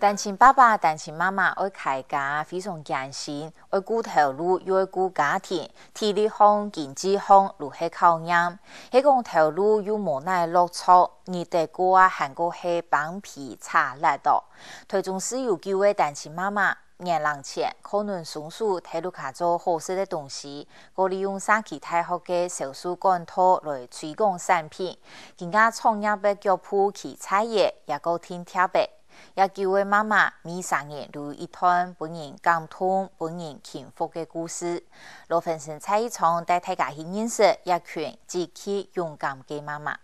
单亲爸爸、单亲妈妈爱开家非常艰辛，爱顾头路又爱顾家庭，体力好、经济好，如系考验。迄讲头路又无奈落错，而得过啊，韩国系帮皮查来到。台中市有几位单亲妈妈。年人前可能松鼠睇到卡做好食的东西，我利用三期大学的手术管道来推广产品，更加创业的脚铺去产业也够挺特别。也几位妈妈每3年如一段本人感动、本人幸福的故事。罗粉生蔡一聪带大家去认识一群积极勇敢的妈妈。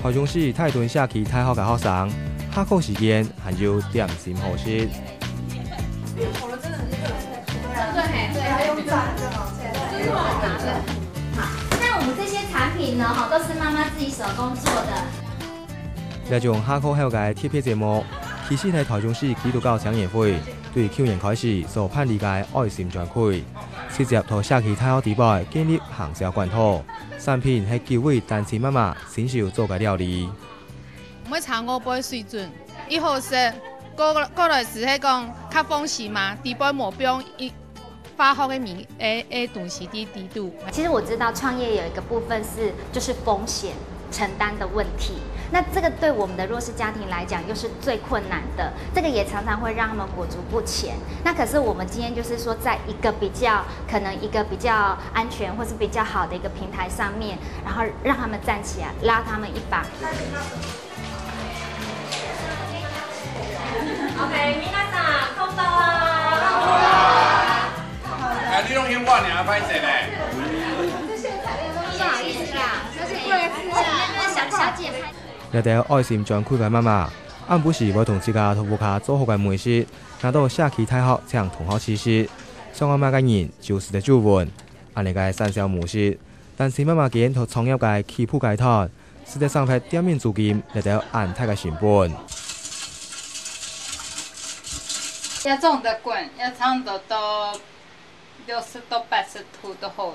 台中市泰屯社区太学嘅學生，下課時間還有點心好食。那我們這些產品呢，都是媽媽自己手工做的。呢種下課後嘅特別節目，其實係台中市基督教青年會對去年開始所辦理嘅愛心專區，直接同社區太學地區建立行銷管道。產品係幾位單親媽媽親手做嘅料理。每餐5杯水準，伊好食，過來是迄講較豐盛嘛，地杯冇不用一發好嘅米東西地度。其實我知道創業有一個部分是就是風險承擔的問題，那這個對我們的弱勢家庭來講又是最困難的，這個也常常會讓他們裹足不前。那可是我們今天就是說，在一個可能一個比較安全或是比較好的一個平台上面，然後讓他們站起來，拉他們一把。OK， 皆さんこんばんは。哎，你用英文你还拍谁呢？不好意思啊，就是过來試下，小姐拍。一條愛心專區嘅媽媽，按不時會同自家同屋企做好嘅美食，拿到社區大學請同學試試。上岸買嘅人就是得煮飯，按呢個產銷模式，但是媽媽見同創業嘅起步階段，實際上係店面租金一條安泰嘅成本。要種得滾，要長得到60到80度都好誒。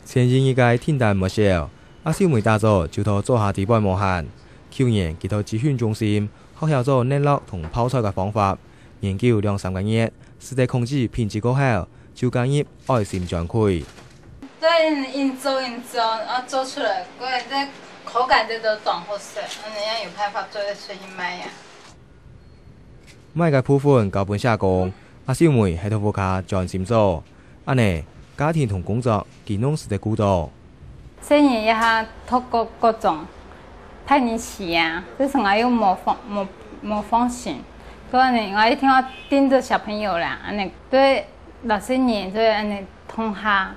前人一個天單冇少，阿小梅打造就同做下地盤無限。去年佢同資訊中心學校做net落同泡菜嘅方法，研究2-3個月，實際控制品質過後，就加入愛心專區。對，因做，做出來，這口感這都當好食，人家有辦法做得出去賣呀。賣嘅部分交本社工，阿小梅喺度副卡專心做，安尼家庭同工作兼攏是得顧到。雖然一下透過各種叛逆期啊，就是我又冇放心，所以呢，我一天要盯着小朋友啦，安尼對老師年對安尼同下，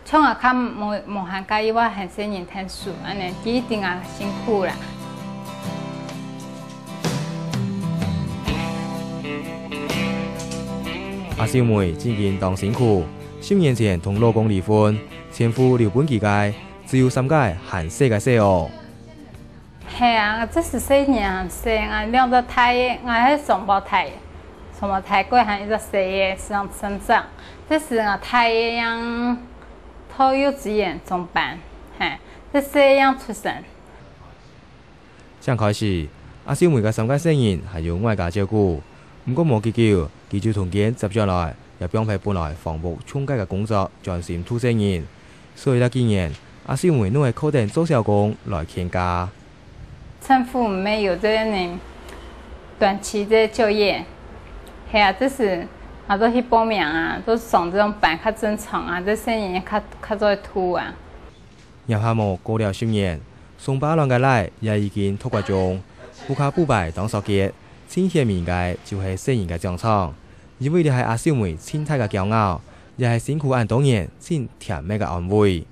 像我看冇限介意我很少年聽書，安尼一定啊辛苦啦。阿小梅之前當辛苦，10年前同老公離婚，前夫留本期間只有3個很細個細哦。係啊，這14年細啊，2個胎，我係雙胞胎過還一個細嘅生長，這是我胎樣到幼稚園中班，這細樣出生。剛開始，阿小梅嘅3個細人係由外家照顧，不過冇結局。佢就同佢接咗來，又幫佢本來房屋中介嘅工作專心吐細人，所以呢幾年阿小梅都係靠定做小工來牽家。政府沒有這樣短期的就業，係啊，就是我都去報名啊，都上這種班較正常啊，這細人較做吐啊。入下冇過了10年，宋巴兩個來也已經脫過種，不卡不敗當熟結，前些面嘅就係細人嘅獎賞。因為你係阿小梅親太嘅驕傲，也係辛苦按多年先甜美嘅安慰。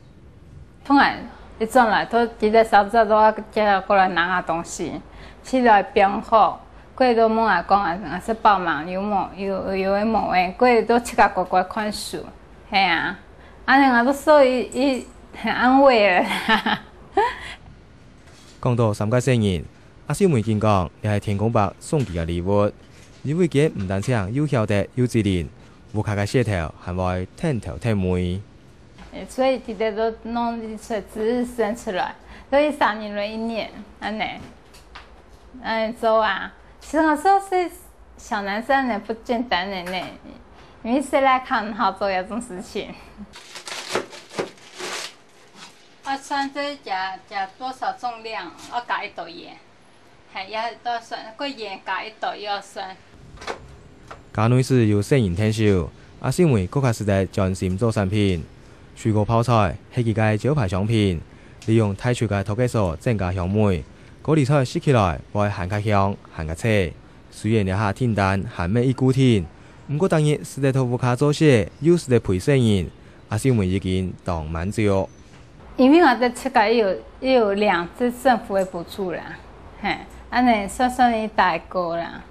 從來一轉來都記得小時候都要叫過來拿下東西，起來變好，过都问阿公啊说帮忙有诶无诶，过都七家乖看书，系啊，安尼我都说伊很安慰诶啦。讲到3个生日，阿小妹见讲也系天公伯送佢嘅礼物，因为佢唔单止有晓得有自然，无卡嘅舌头还会挺头挺尾。所以直接都弄出值日生出来，所以3年了1年，安尼，走啊！其实我说是小男生呢不简单的呢，因为谁来看好做这种事情。我算这加多少重量，我加1度盐，还要多算，个盐加1度要算。家内是有摄影天秀，阿小妹更加是在专心做产品。水果泡菜系佢嘅招牌商品，利用太脆嘅土鸡素增加香味，果粒菜食起来会含较香、含较脆。虽然一下天淡，含咩一股甜，不过当日是在豆腐卡做些，又是在配生意，阿小妹已经当满足。因为我的这个也有2次政府的补助啦，嘿，安尼算伊大个啦。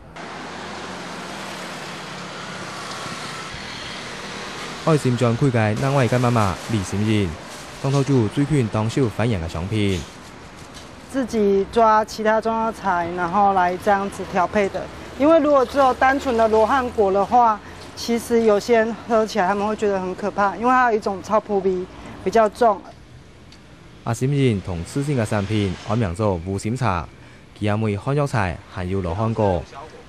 爱心专开嘅另外一个妈妈李心怡，当头主最近当手反映嘅商品。自己抓其他中药材，然后来这样子调配的。因为如果只有单纯的罗汉果的话，其实有些人喝起来他们会觉得很可怕，因为它有一种超扑鼻比较重。阿心怡同此前嘅产品改名做无心茶，其阿妹漢藥材含有羅漢果，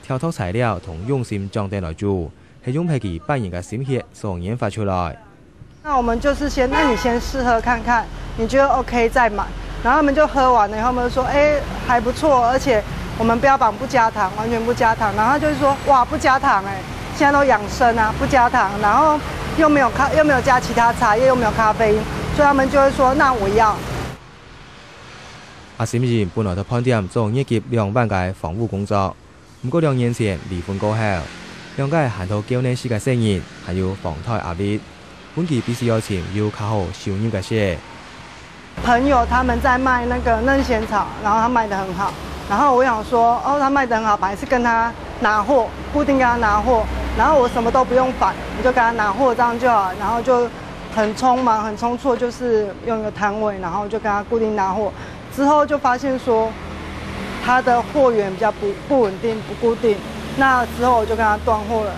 調透材料同用心裝訂來做，係用佢其扮演嘅心血所研發出來。那我们就是那你先試喝看看，你覺得 OK 再買。然後他們就喝完了以後，他們就說，還不錯，而且我們標榜不加糖，完全不加糖。然後就是說，哇，不加糖現在都養生啊，不加糖，然後又沒有加其他茶葉，又沒有咖啡因。所以他們就會說，那我要。阿心怡本來喺飯店做業績2萬嘅房務工作，不過2年前離婚過後，2個行到較年時嘅生意，還有房貸壓力，本期必須要錢要靠好收入嘅些。朋友他們在賣那個嫩仙草，然後他賣得很好，然後我想說，他賣得很好，本來是跟他拿貨，固定跟他拿貨，然後我什麼都不用煩，你就跟他拿貨，這樣就好，然後就很匆忙、很匆促，就是用一個攤位，然後就跟他固定拿貨，之後就發現說，他的貨源比較不穩定、不固定，那之後我就跟他斷貨了。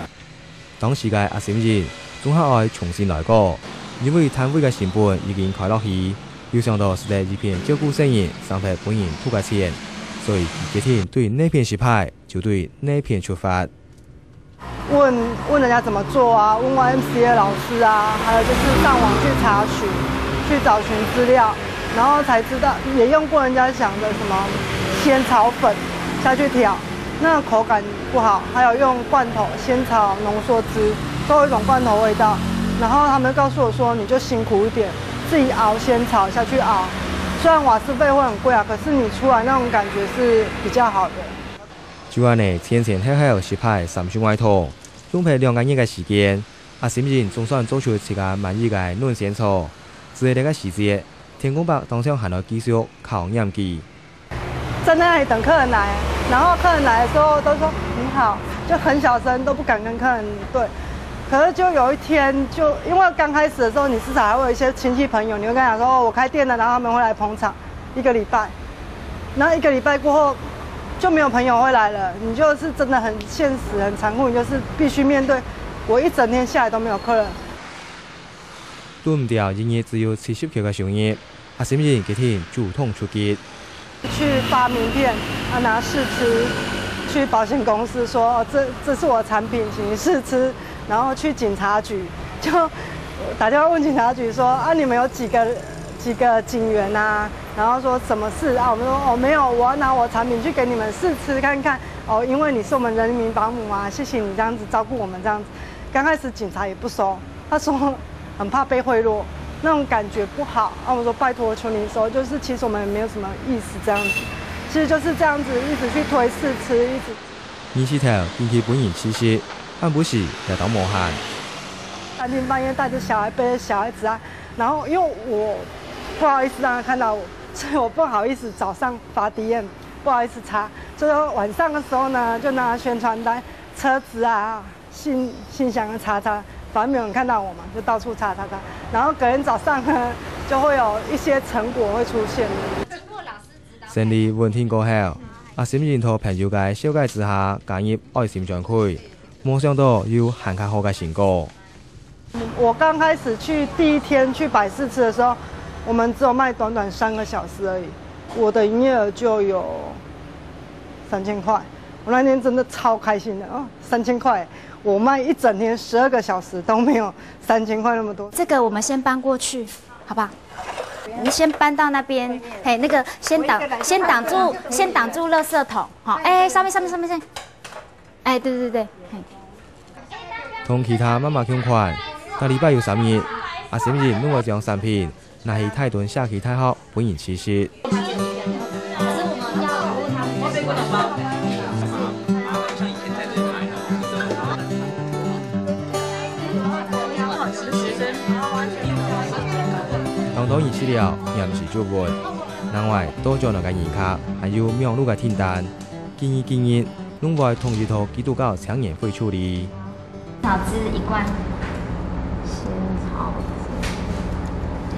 當時嘅阿心怡總係愛重新來過，因為攤位嘅成本已經開落去。要想到是在一片照顧生意，上拍本人吐嘅錢，所以決定對那片失敗就對那片出發。問人家怎麼做啊？問完 MCA 老師啊，還有就是上網去查詢、去找尋資料，然後才知道也用過人家講的什麼仙草粉下去調，那口感不好。還有用罐頭仙草濃縮汁，都有一種罐頭味道。然後他們告訴我說，你就辛苦一點。自己熬仙草下去熬，雖然瓦斯費會很貴啊，可是你出來那種感覺是比較好的。就安尼前後後失敗3種外套，用咗2個月嘅時間，阿心怡總算做出一個滿意嘅嫩仙草。只係呢個時節，天公伯當場還要繼續考驗佢。在那裡等客人來，然後客人來的時候都說你好，就很小聲，都不敢跟客人對。可是就有一天，就因為剛開始的時候，你至少還會有一些親戚朋友，你會跟他講說，我開店了，然後他們會來捧場1個禮拜。然後1個禮拜過後，就沒有朋友會來了，你就是真的很現實、很殘酷，你就是必須面對，我一整天下來都沒有客人。對唔掉，營業只有70條嘅商業，阿心怡決定主動出擊。去發名片，拿試吃，去保險公司說，這是我的產品，請你試吃。然後去警察局，就打電話問警察局說，你們有幾個警員啊？然後說什麼事啊？我們說沒有，我要拿我產品去給你們試吃看看。因為你是我們人民保姆啊，謝謝你這樣子照顧我們這樣子。剛開始警察也不收，他說很怕被賄賂，那種感覺不好。我說拜託求你收，就是其實我們也沒有什麼意思這樣子，其實就是這樣子一直去推試吃，一直。二次頭引起本人氣息。但不是也當無限。3更半夜帶着小孩，背着小孩子啊，然後因為我不好意思讓他看到我，所以我不好意思早上發 DM，不好意思查，就是晚上的时候呢，就拿宣传单、车子啊、信箱的擦，反正没有人看到我嘛，就到处擦。然后隔天早上呢，就会有一些成果会出现。胜利温天过後，阿閃認同朋友嘅小介之下，加入愛心專區，冇想到有很較好嘅成果。我剛開始去第一天去擺試吃的時候，我們只有賣短3個小時而已，我的營業額就有3000塊。我那天真的超開心的哦，3000塊，我賣一整天12個小時都沒有3000塊那麼多。這個我們先搬過去，好不好？你先搬到那邊，嘿，那個先擋住垃圾桶，好，上面，哎，對，同其他媽媽相款，下禮拜有3日，阿閃人都會將產品拿去泰頓社區大學本營試試。當然資料也唔是做完，另外多咗兩個研卡，還有名錄嘅訂單，建議攏會同一套基督教搶眼會處理。草汁1罐，仙草汁，對，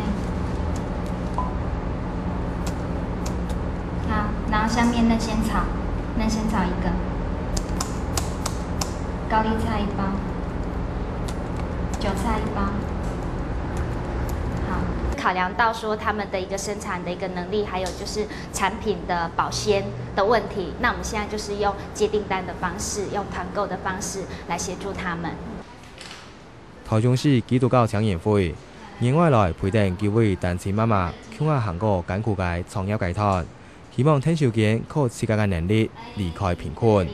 好，然後下面嫩仙草1個，高麗菜1包，韭菜1包。考量到说他们的一个生产的一个能力，还有就是产品的保鲜的问题，那我们现在就是用接订单的方式，用团购的方式来协助他们。台中市基督教搶眼會年外來培定幾位單親媽媽，向下行過艱苦嘅創業階段，希望聽少見靠自家嘅能力離開貧困。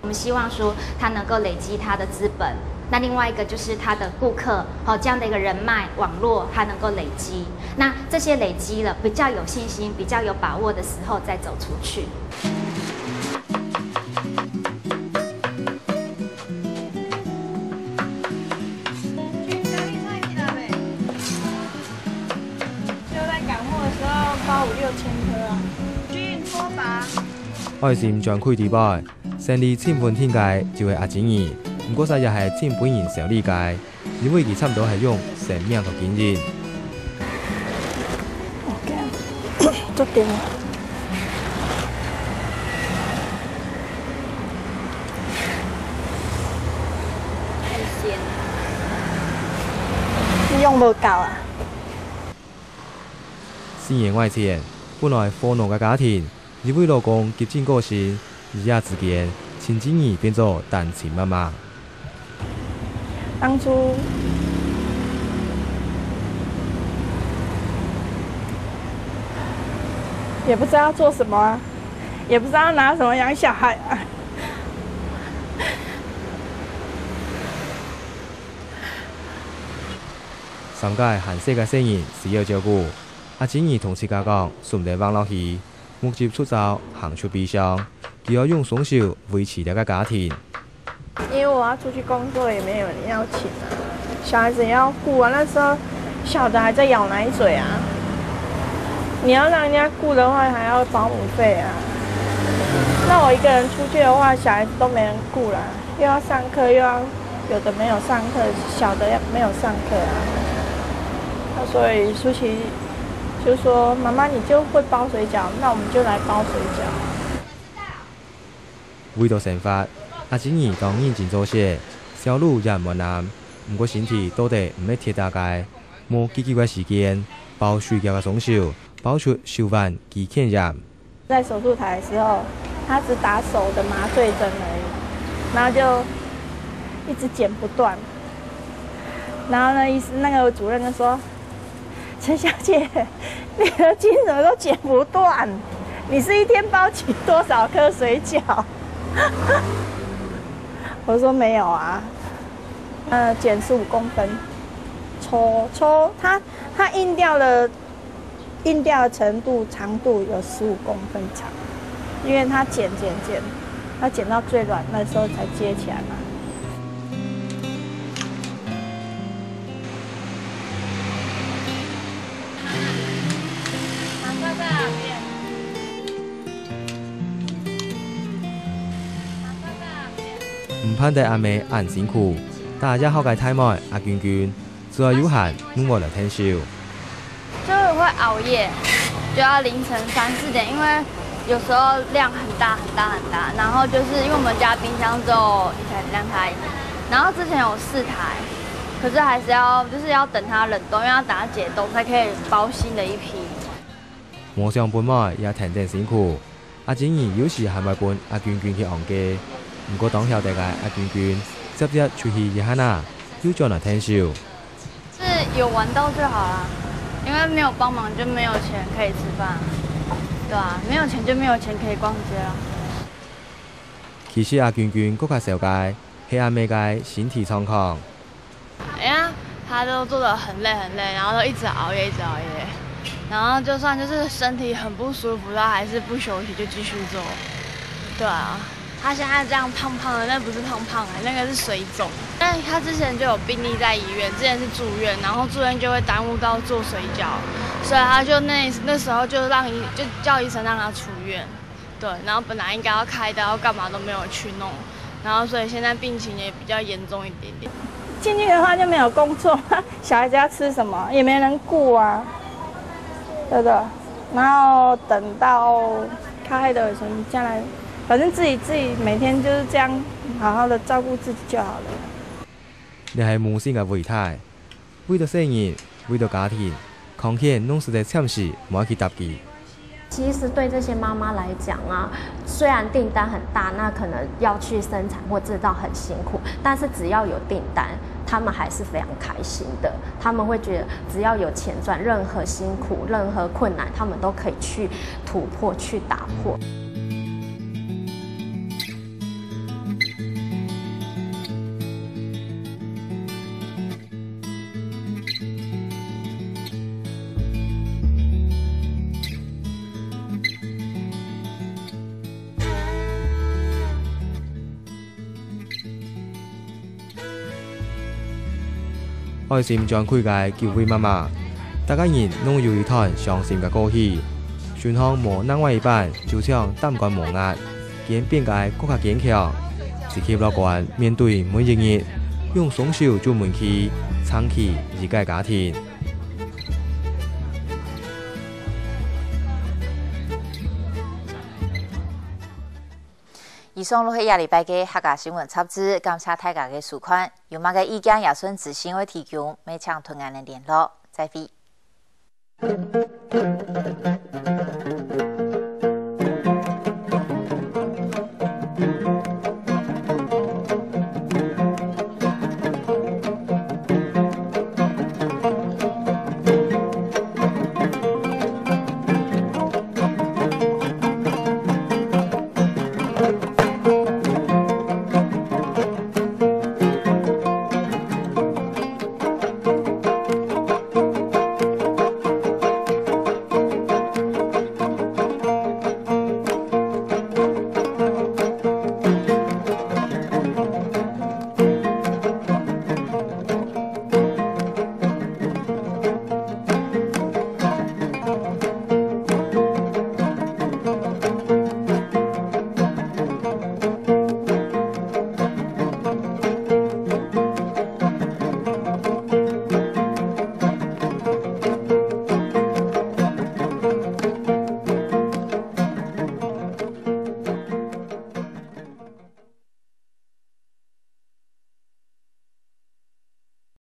我們希望說他能夠累積他的資本。那另外一個就是他的顧客，這樣的一個人脈網絡，他能夠累積。那這些累積了，比較有信心、比較有把握的時候，再走出去。就在趕貨的時候包5、6千顆啊。去拖把。愛心專區地擺，勝利簽本天界就係阿展兒。唔過，實又係簽本人上理解，因為佢差唔多係用生命同經驗。做點？太鮮。你用無夠啊4年外前，本來富農嘅家庭，因為老公急症過身，一夜之間，陳展兒變做單親媽媽。當初也不知道做什麼啊，也不知道拿什麼養小孩啊。3個韓式嘅成員需要照顧，阿展兒同自家講，順利放落去，目前出走行出悲傷，佢要用雙手維持呢個家庭。因為我要出去工作，也沒有人要請啊，小孩子也要顧啊。那時候小的還在咬奶嘴啊，你要讓人家顧的話，還要保姆費啊。那我一個人出去的話，小孩子都沒人顧啦，又要上課，又要有的沒有上課，小的沒有上課啊。那所以舒淇就說：“媽媽，你就會包水餃，那我們就來包水餃。”為到生活。阿展兒當認真做事，收入也唔難，不過身體都得唔係鐵打界，冇幾個時間，包水餃嘅雙手，包出手腕肌腱炎。在手術台的時候，他只打手的麻醉針而已，然後就一直剪不斷。然後呢，那個主任就說：“陳小姐，你的筋怎麼都剪不斷？你是一天包起多少顆水餃？”我說沒有啊，剪15公分，抽它硬掉的程度長度有15公分長，因為它剪，它剪到最軟那時候才接起來嘛。唔盼得阿妹按辛苦，大家好嘅太妹阿娟娟，只要有限，努我来听笑。就是会熬夜，就要凌晨3、4点，因为有时候量很大，然后就是因为我们家冰箱只有2台，然后之前有4台，可是还是要等它冷冻，因为要等它解冻才可以包新的一批。磨上本妹也停定辛苦，阿景怡有时还咪伴阿娟娟去行街，唔过当晓得嘅阿娟娟，直接出去一下啦，又再来听笑。是有玩到就好啦，因为没有帮忙就没有钱可以吃饭，对啊，没有钱就没有钱可以逛街啦。其实阿娟娟更加受嘅係阿妹嘅身體狀況。哎呀，她都做得很累，然后都一直熬夜，然后就算就是身体很不舒服，她还是不休息就继续做。对啊，她现在这样胖胖的，那不是胖那个是水肿。但她之前就有病历在医院，之前是住院，然后住院就会耽误到做水饺，所以她就那时候就叫医生让她出院。对，然后本来应该要开刀，要干嘛都没有去弄，然后所以现在病情也比较严重一点点。进去的话就没有工作，小孩子要吃什么也没人顾啊，对不对？然后等到开的时候，将来反正自己每天就是这样好好的照顾自己就好了。你係母親嘅遺態，為咗生意，為咗家庭，康健弄實在暫時冇去答記。其實對這些媽媽來講啊，雖然訂單很大，那可能要去生產或製造很辛苦，但是只要有訂單，他們還是非常開心的。他們會覺得只要有錢賺，任何辛苦、任何困難，他們都可以去突破、去打破。愛心將開嘅叫威媽媽，大家人攏有一團傷心嘅歌戲，順向無另外一半，就像擔桿無壓，見變解更加堅強，自己樂觀面對每一日，用雙手做門氣，撐起自己嘅家庭。以上係下禮拜嘅客家新聞插紙，感謝大家嘅收看。有乜嘅意見也順自行會提供，每場同樣嘅聯絡。再會。